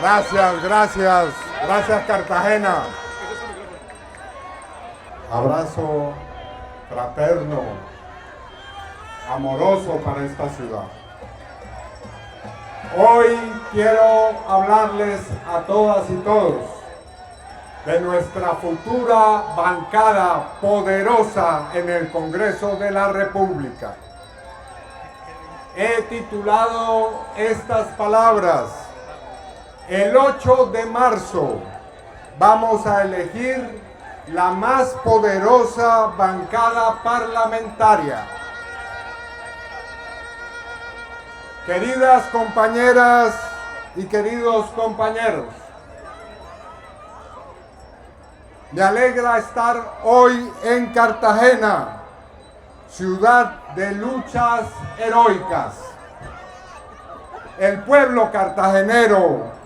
Gracias Cartagena. Abrazo fraterno, amoroso para esta ciudad. Hoy quiero hablarles a todas y todos de nuestra futura bancada poderosa en el Congreso de la República. He titulado estas palabras: el 8 de marzo vamos a elegir la más poderosa bancada parlamentaria. Queridas compañeras y queridos compañeros, me alegra estar hoy en Cartagena, ciudad de luchas heroicas. El pueblo cartagenero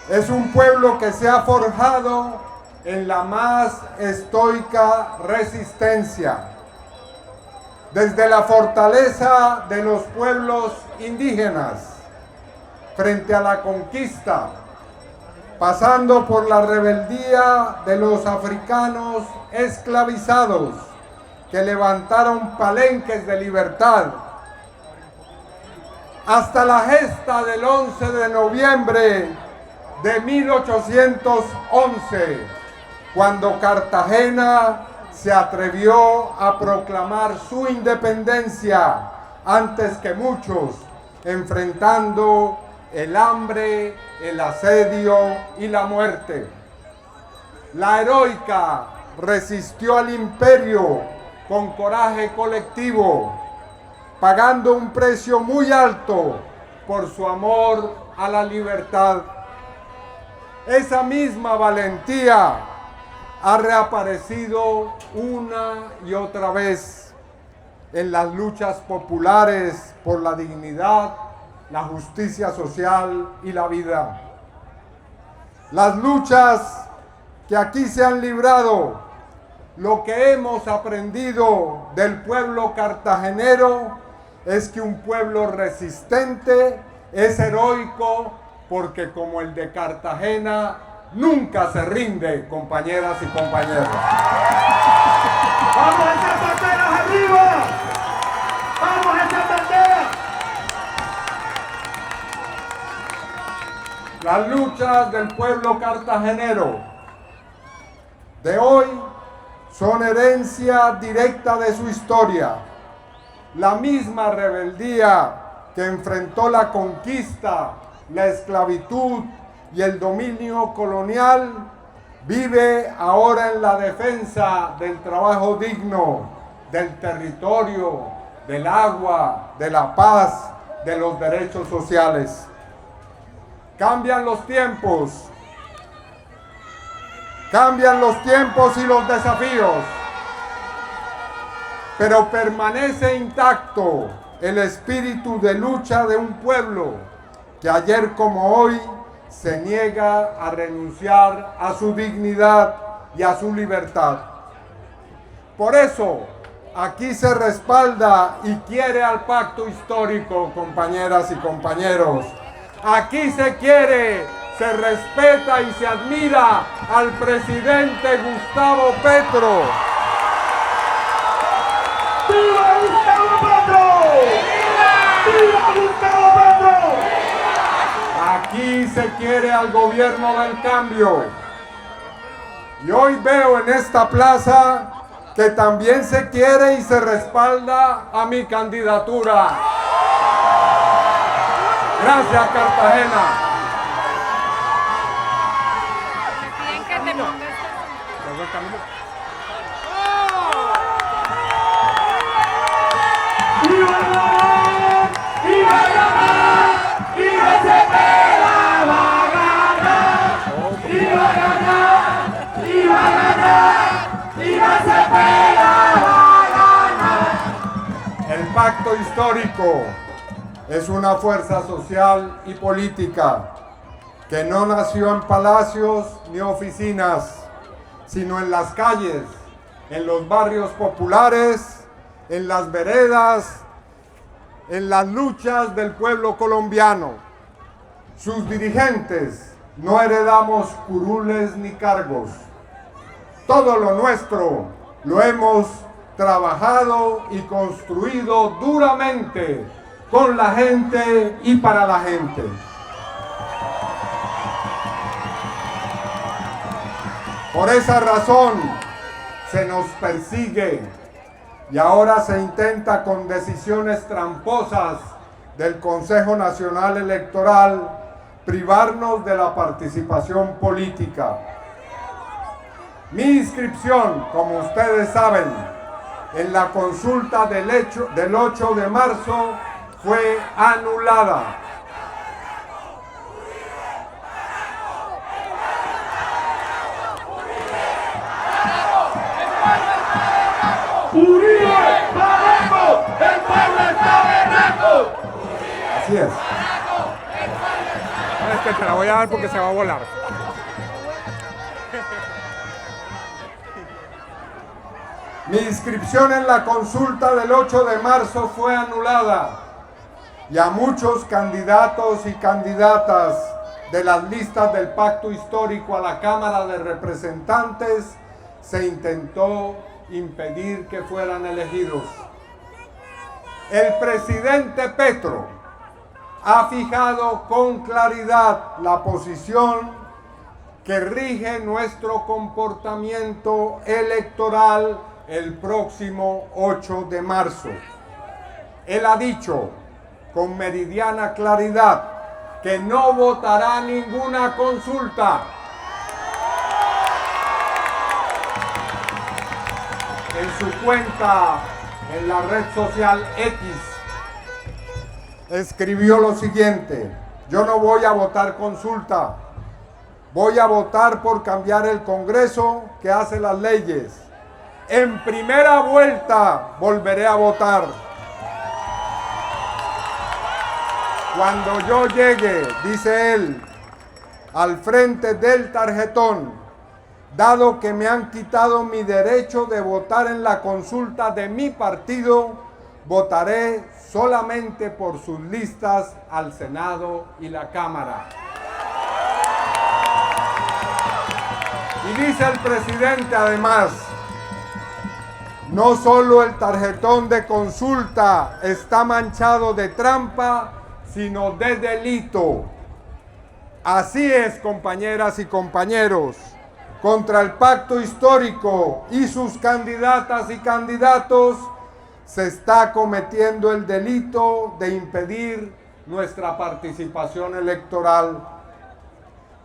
es un pueblo que se ha forjado en la más estoica resistencia. Desde la fortaleza de los pueblos indígenas frente a la conquista, pasando por la rebeldía de los africanos esclavizados que levantaron palenques de libertad, hasta la gesta del 11 de noviembre de 1811, cuando Cartagena se atrevió a proclamar su independencia antes que muchos, enfrentando el hambre, el asedio y la muerte. La heroica resistió al imperio con coraje colectivo, pagando un precio muy alto por su amor a la libertad. Esa misma valentía ha reaparecido una y otra vez en las luchas populares por la dignidad, la justicia social y la vida. Las luchas que aquí se han librado, lo que hemos aprendido del pueblo cartagenero es que un pueblo resistente es heroico, porque como el de Cartagena nunca se rinde, compañeras y compañeros. ¡Vamos a echar banderas arriba! ¡Vamos a echar banderas! Las luchas del pueblo cartagenero de hoy son herencia directa de su historia. La misma rebeldía que enfrentó la conquista, la esclavitud y el dominio colonial vive ahora en la defensa del trabajo digno, del territorio, del agua, de la paz, de los derechos sociales. Cambian los tiempos y los desafíos, pero permanece intacto el espíritu de lucha de un pueblo que ayer como hoy se niega a renunciar a su dignidad y a su libertad. Por eso, aquí se respalda y quiere al pacto histórico, compañeras y compañeros. Aquí se quiere, se respeta y se admira al presidente Gustavo Petro. ¡Viva Gustavo Petro! ¡Viva Gustavo Petro! Aquí se quiere al gobierno del cambio. Y hoy veo en esta plaza que también se quiere y se respalda a mi candidatura. Gracias, Cartagena. El pacto histórico es una fuerza social y política que no nació en palacios ni oficinas, sino en las calles, en los barrios populares, en las veredas, en las luchas del pueblo colombiano. Sus dirigentes no heredamos curules ni cargos. Todo lo nuestro lo hemos trabajado y construido duramente con la gente y para la gente. Por esa razón se nos persigue y ahora se intenta con decisiones tramposas del Consejo Nacional Electoral privarnos de la participación política. Mi inscripción, como ustedes saben, en la consulta del 8 de marzo fue anulada. ¡Uribe, paremos! ¡El pueblo está berraco! Así es. Es que te la voy a dar porque se va a volar. Mi inscripción en la consulta del 8 de marzo fue anulada y a muchos candidatos y candidatas de las listas del pacto histórico a la Cámara de Representantes se intentó impedir que fueran elegidos. El presidente Petro ha fijado con claridad la posición que rige nuestro comportamiento electoral el próximo 8 de marzo. Él ha dicho con meridiana claridad que no votará ninguna consulta. En su cuenta en la red social X escribió lo siguiente: yo no voy a votar consulta, voy a votar por cambiar el Congreso que hace las leyes. En primera vuelta volveré a votar. Cuando yo llegue, dice él, al frente del tarjetón, dado que me han quitado mi derecho de votar en la consulta de mi partido, votaré solamente por sus listas al Senado y la Cámara. Y dice el presidente además, no solo el tarjetón de consulta está manchado de trampa, sino de delito. Así es, compañeras y compañeros. Contra el pacto histórico y sus candidatas y candidatos se está cometiendo el delito de impedir nuestra participación electoral.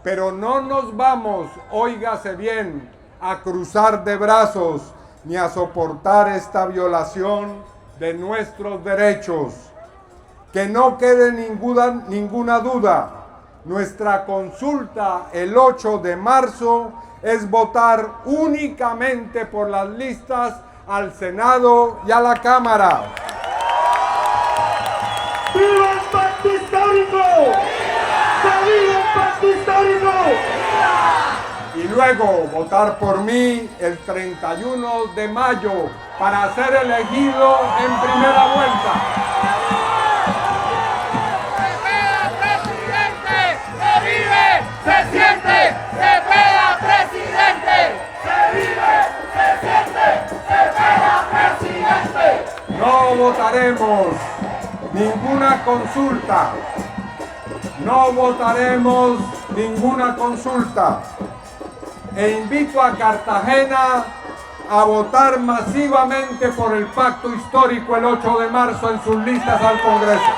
Pero no nos vamos, óigase bien, a cruzar de brazos ni a soportar esta violación de nuestros derechos. Que no quede ninguna duda, nuestra consulta el 8 de marzo es votar únicamente por las listas al Senado y a la Cámara. ¡Viva el pacto histórico! ¡Que viva el pacto histórico! Y luego votar por mí el 31 de mayo para ser elegido en primera vuelta. ¡Se siente! ¡Cepeda presidente! ¡Se vive! ¡Se siente! ¡Cepeda presidente! No votaremos ninguna consulta. No votaremos ninguna consulta. E invito a Cartagena a votar masivamente por el pacto histórico el 8 de marzo en sus listas al Congreso.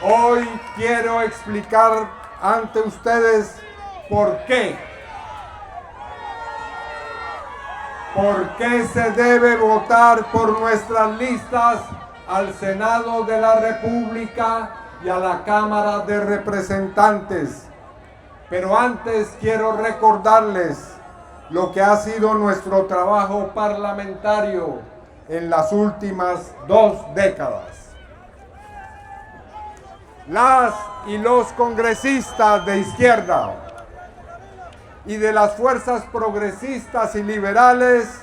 Hoy quiero explicar ante ustedes por qué. ¿Por qué se debe votar por nuestras listas al Senado de la República y a la Cámara de Representantes? Pero antes quiero recordarles lo que ha sido nuestro trabajo parlamentario en las últimas 2 décadas. Las y los congresistas de izquierda y de las fuerzas progresistas y liberales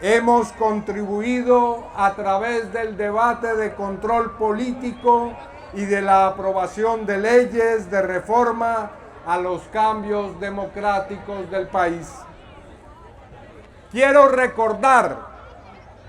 hemos contribuido a través del debate de control político y de la aprobación de leyes de reforma a los cambios democráticos del país. Quiero recordar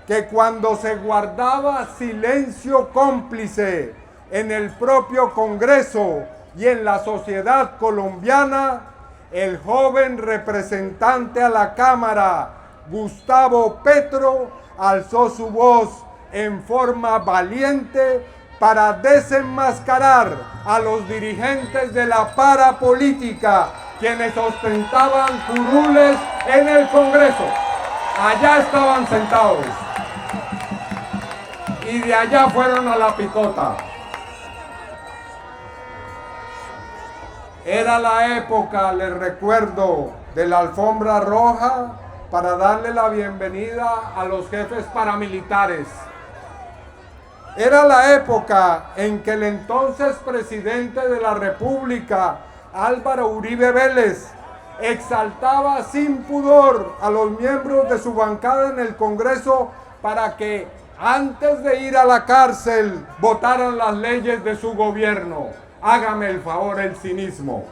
que cuando se guardaba silencio cómplice en el propio Congreso y en la sociedad colombiana, el joven representante a la Cámara, Gustavo Petro, alzó su voz en forma valiente para desenmascarar a los dirigentes de la parapolítica, quienes ostentaban curules en el Congreso. Allá estaban sentados y de allá fueron a la picota. Era la época, les recuerdo, de la alfombra roja para darle la bienvenida a los jefes paramilitares. Era la época en que el entonces presidente de la República, Álvaro Uribe Vélez, exaltaba sin pudor a los miembros de su bancada en el Congreso para que antes de ir a la cárcel votaran las leyes de su gobierno. Hágame el favor, el cinismo.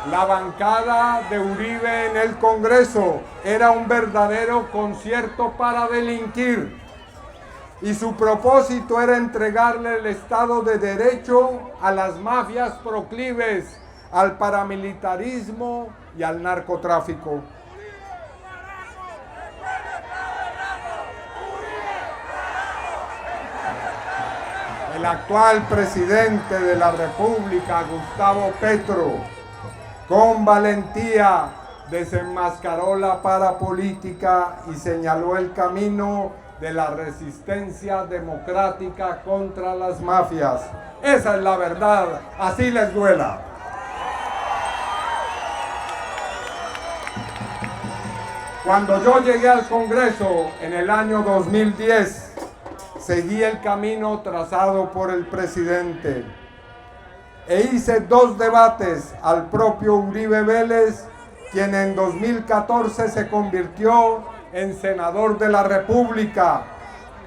La bancada de Uribe en el Congreso era un verdadero concierto para delinquir y su propósito era entregarle el Estado de Derecho a las mafias proclives al paramilitarismo y al narcotráfico. El actual presidente de la República, Gustavo Petro, con valentía desenmascaró la parapolítica y señaló el camino de la resistencia democrática contra las mafias. Esa es la verdad, así les duela. Cuando yo llegué al Congreso en el año 2010, seguí el camino trazado por el presidente e hice 2 debates al propio Uribe Vélez, quien en 2014 se convirtió en senador de la República,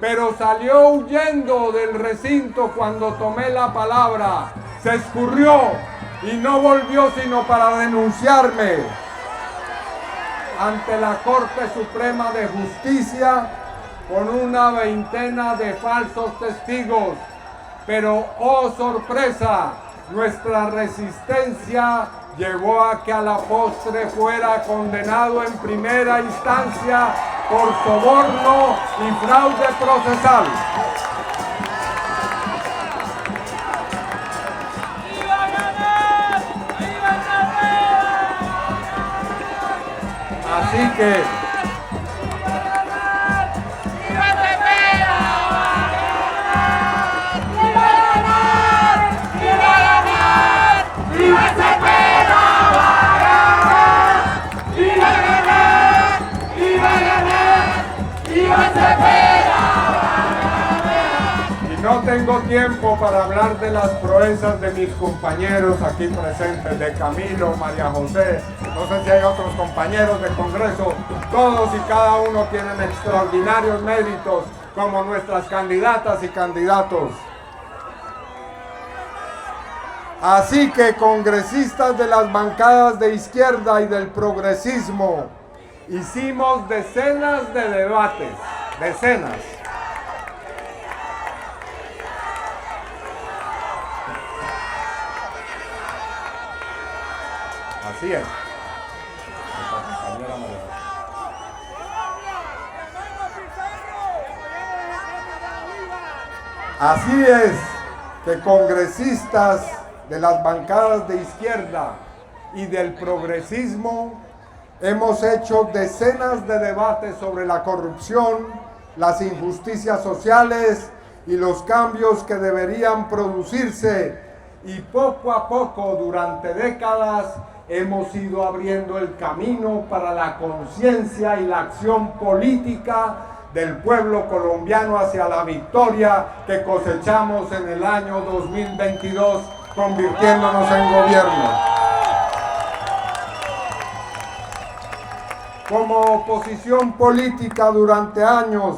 pero salió huyendo del recinto cuando tomé la palabra, se escurrió y no volvió sino para denunciarme ante la Corte Suprema de Justicia con una veintena de falsos testigos. Pero, oh sorpresa, nuestra resistencia llevó a que a la postre fuera condenado en primera instancia por soborno y fraude procesal. Así que no tengo tiempo para hablar de las proezas de mis compañeros aquí presentes, de Camilo, María José, no sé si hay otros compañeros de Congreso, todos y cada uno tienen extraordinarios méritos como nuestras candidatas y candidatos. Así que congresistas de las bancadas de izquierda y del progresismo, hicimos decenas de debates, decenas. Así es. Así es que congresistas de las bancadas de izquierda y del progresismo hemos hecho decenas de debates sobre la corrupción, las injusticias sociales y los cambios que deberían producirse, y poco a poco durante décadas hemos ido abriendo el camino para la conciencia y la acción política del pueblo colombiano hacia la victoria que cosechamos en el año 2022, convirtiéndonos en gobierno. Como oposición política durante años,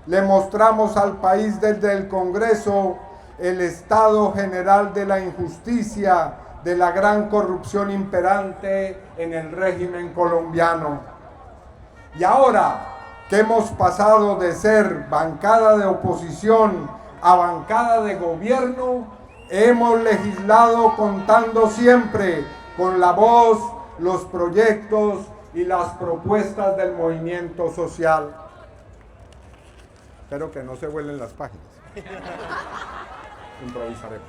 le mostramos al país desde el Congreso el estado general de la injusticia, de la gran corrupción imperante en el régimen colombiano. Y ahora que hemos pasado de ser bancada de oposición a bancada de gobierno, hemos legislado contando siempre con la voz, los proyectos y las propuestas del movimiento social. Espero que no se vuelen las páginas. Improvisaremos.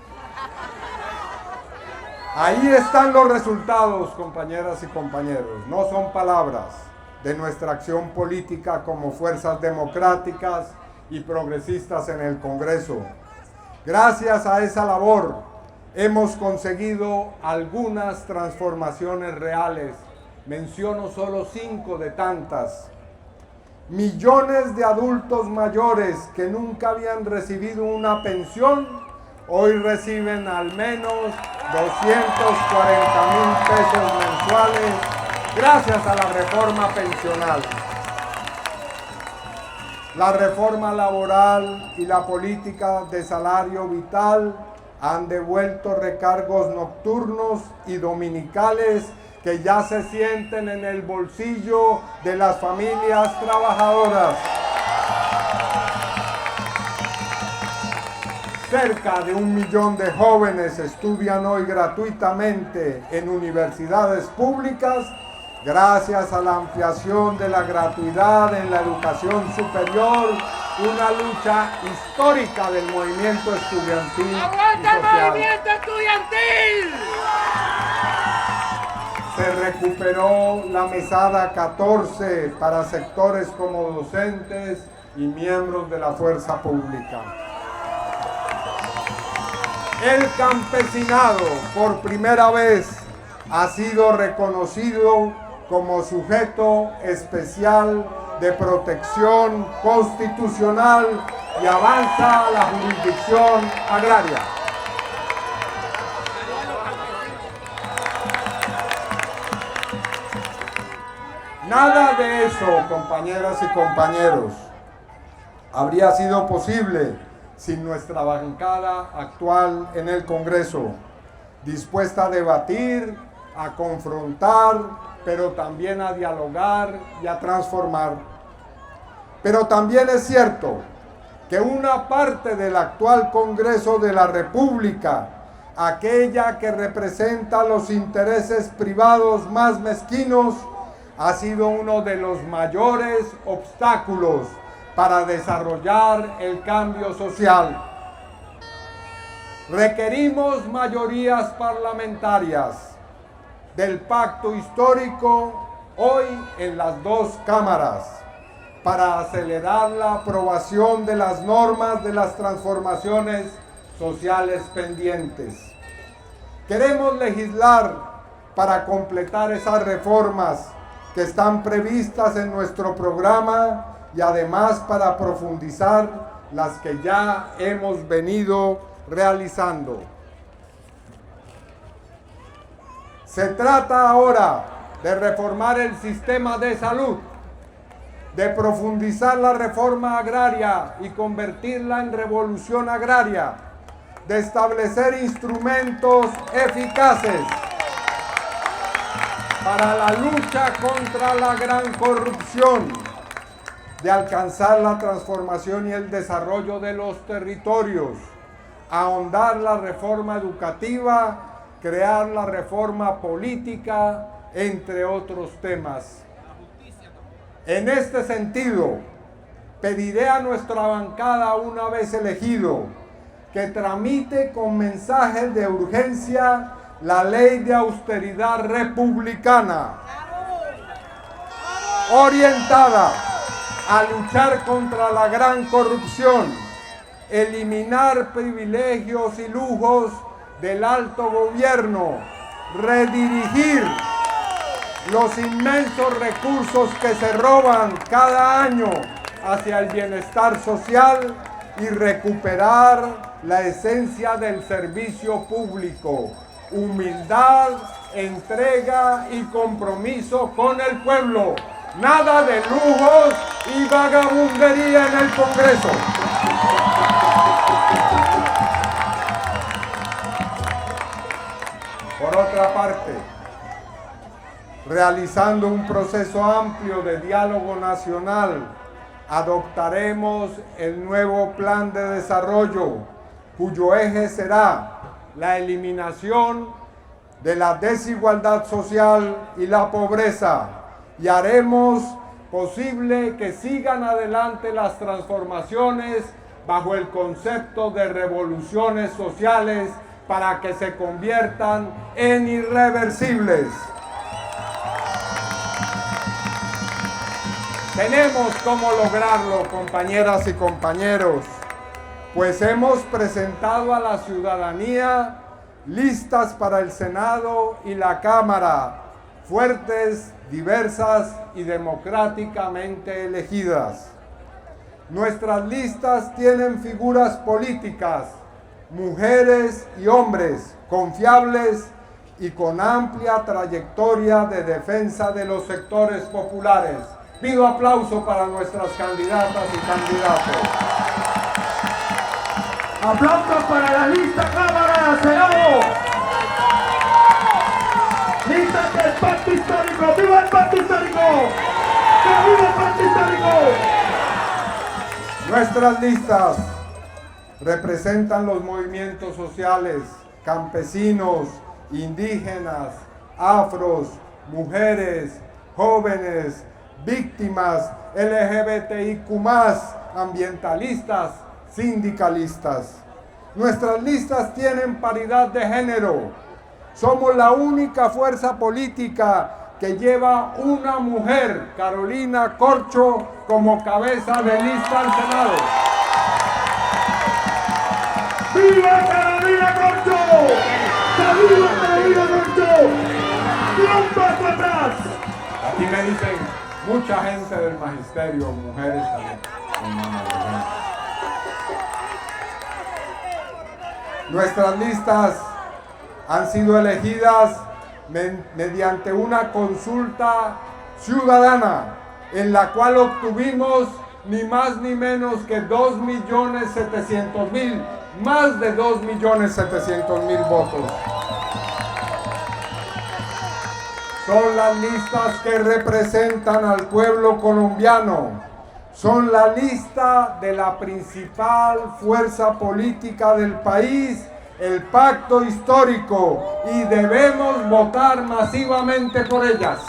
Ahí están los resultados, compañeras y compañeros. No son palabras de nuestra acción política como fuerzas democráticas y progresistas en el Congreso. Gracias a esa labor hemos conseguido algunas transformaciones reales. Menciono solo 5 de tantas. Millones de adultos mayores que nunca habían recibido una pensión, hoy reciben al menos 240,000 pesos mensuales gracias a la reforma pensional. La reforma laboral y la política de salario vital han devuelto recargos nocturnos y dominicales que ya se sienten en el bolsillo de las familias trabajadoras. Cerca de 1 millón de jóvenes estudian hoy gratuitamente en universidades públicas gracias a la ampliación de la gratuidad en la educación superior, una lucha histórica del movimiento estudiantil. ¡Aguanta el movimiento estudiantil! Se recuperó la mesada 14 para sectores como docentes y miembros de la fuerza pública. El campesinado, por primera vez, ha sido reconocido como sujeto especial de protección constitucional y avanza la jurisdicción agraria. Nada de eso, compañeras y compañeros, habría sido posible sin nuestra bancada actual en el Congreso, dispuesta a debatir, a confrontar, pero también a dialogar y a transformar. Pero también es cierto que una parte del actual Congreso de la República, aquella que representa los intereses privados más mezquinos, ha sido uno de los mayores obstáculos para desarrollar el cambio social. Requerimos mayorías parlamentarias del pacto histórico hoy en las 2 cámaras para acelerar la aprobación de las normas de las transformaciones sociales pendientes. Queremos legislar para completar esas reformas que están previstas en nuestro programa y además para profundizar las que ya hemos venido realizando. Se trata ahora de reformar el sistema de salud, de profundizar la reforma agraria y convertirla en revolución agraria, de establecer instrumentos eficaces para la lucha contra la gran corrupción, de alcanzar la transformación y el desarrollo de los territorios, ahondar la reforma educativa, crear la reforma política, entre otros temas. En este sentido, pediré a nuestra bancada, una vez elegido, que tramite con mensajes de urgencia la ley de austeridad republicana, orientada a luchar contra la gran corrupción, eliminar privilegios y lujos del alto gobierno, redirigir los inmensos recursos que se roban cada año hacia el bienestar social y recuperar la esencia del servicio público, humildad, entrega y compromiso con el pueblo. Nada de lujos y vagabundería en el Congreso. Por otra parte, realizando un proceso amplio de diálogo nacional, adoptaremos el nuevo plan de desarrollo, cuyo eje será la eliminación de la desigualdad social y la pobreza, y haremos posible que sigan adelante las transformaciones bajo el concepto de revoluciones sociales para que se conviertan en irreversibles. Tenemos cómo lograrlo, compañeras y compañeros, pues hemos presentado a la ciudadanía listas para el Senado y la Cámara, fuertes, diversas y democráticamente elegidas. Nuestras listas tienen figuras políticas, mujeres y hombres confiables y con amplia trayectoria de defensa de los sectores populares. Pido aplauso para nuestras candidatas y candidatos. Aplausos para la lista Cámara, Senado. Listas del Pacto Histórico. ¡Viva el Pacto Histórico! ¡Que viva el Pacto Histórico! Nuestras listas representan los movimientos sociales, campesinos, indígenas, afros, mujeres, jóvenes, víctimas, LGBTIQ+, ambientalistas, sindicalistas. Nuestras listas tienen paridad de género. Somos la única fuerza política que lleva una mujer, Carolina Corcho, como cabeza de lista al Senado. ¡Viva Carolina Corcho! ¡Que viva Carolina Corcho! ¡Y un paso atrás! Aquí me dicen mucha gente del magisterio, mujeres también. Nuestras listas han sido elegidas mediante una consulta ciudadana en la cual obtuvimos ni más ni menos que 2.700.000, más de 2.700.000 votos. Son las listas que representan al pueblo colombiano. Son la lista de la principal fuerza política del país, el Pacto Histórico, y debemos votar masivamente por ellas.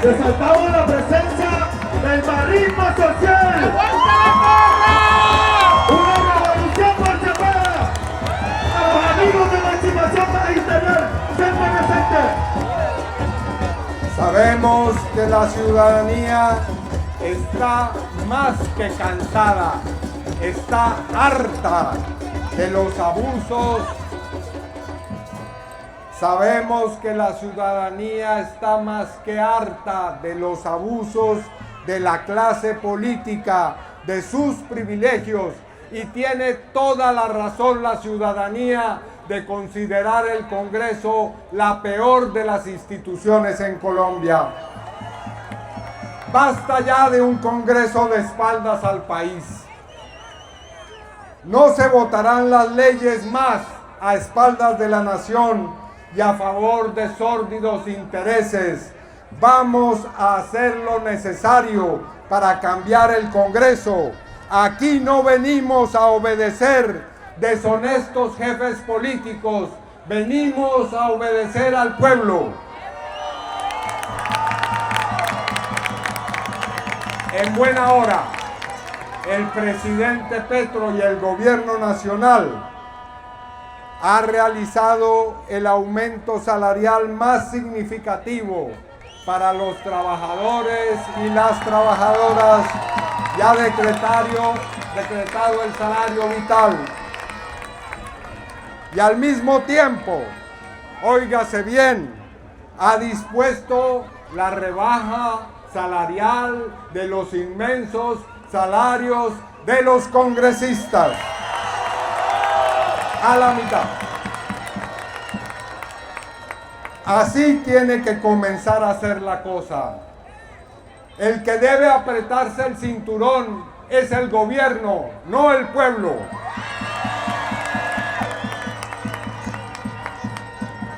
Resaltamos la presencia del barrismo social. ¡Aguanta la porra! Una revolución por separada. A los amigos de Emancipación Magisterial, siempre presentes. Sabemos que la ciudadanía está más que cansada, está harta de los abusos. Sabemos que la ciudadanía está más que harta de los abusos de la clase política, de sus privilegios, y tiene toda la razón la ciudadanía de considerar el Congreso la peor de las instituciones en Colombia. Basta ya de un Congreso de espaldas al país. No se votarán las leyes más a espaldas de la nación y a favor de sórdidos intereses. Vamos a hacer lo necesario para cambiar el Congreso. Aquí no venimos a obedecer deshonestos jefes políticos, venimos a obedecer al pueblo. En buena hora, el presidente Petro y el gobierno nacional ha realizado el aumento salarial más significativo para los trabajadores y las trabajadoras. Ya decretado el salario vital. Y al mismo tiempo, óigase bien, ha dispuesto la rebaja salarial de los inmensos salarios de los congresistas. A la mitad. Así tiene que comenzar a hacer la cosa. El que debe apretarse el cinturón es el gobierno, no el pueblo.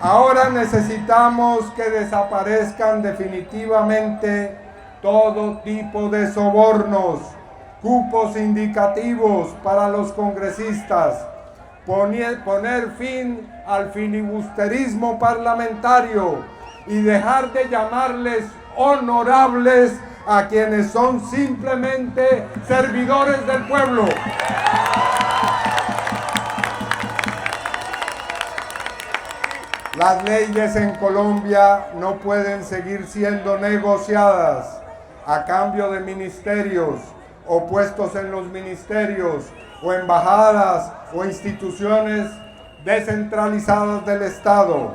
Ahora necesitamos que desaparezcan definitivamente todo tipo de sobornos, cupos indicativos para los congresistas, poner fin al filibusterismo parlamentario y dejar de llamarles honorables a quienes son simplemente servidores del pueblo. Las leyes en Colombia no pueden seguir siendo negociadas a cambio de ministerios o puestos en los ministerios o embajadas o instituciones descentralizadas del Estado.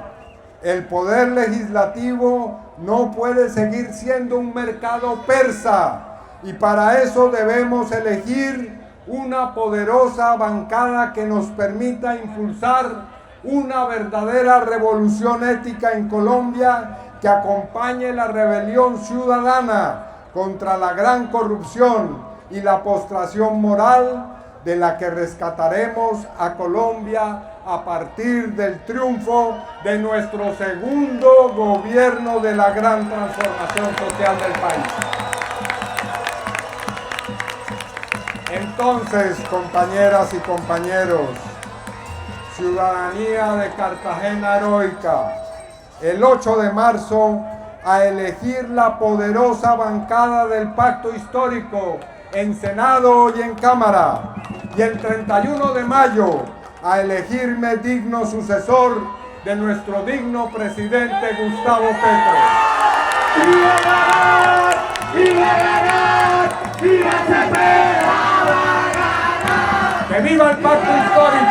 El poder legislativo no puede seguir siendo un mercado persa y para eso debemos elegir una poderosa bancada que nos permita impulsar una verdadera revolución ética en Colombia que acompañe la rebelión ciudadana contra la gran corrupción y la postración moral de la que rescataremos a Colombia a partir del triunfo de nuestro segundo gobierno de la gran transformación social del país. Entonces, compañeras y compañeros, ciudadanía de Cartagena heroica, el 8 de marzo a elegir la poderosa bancada del pacto histórico en Senado y en Cámara, y el 31 de mayo a elegirme digno sucesor de nuestro digno presidente Gustavo Petro. ¡Viva ganar! ¡Viva ganar! ¡Viva Cepeda! ¡Va a ganar! ¡Que viva el pacto histórico!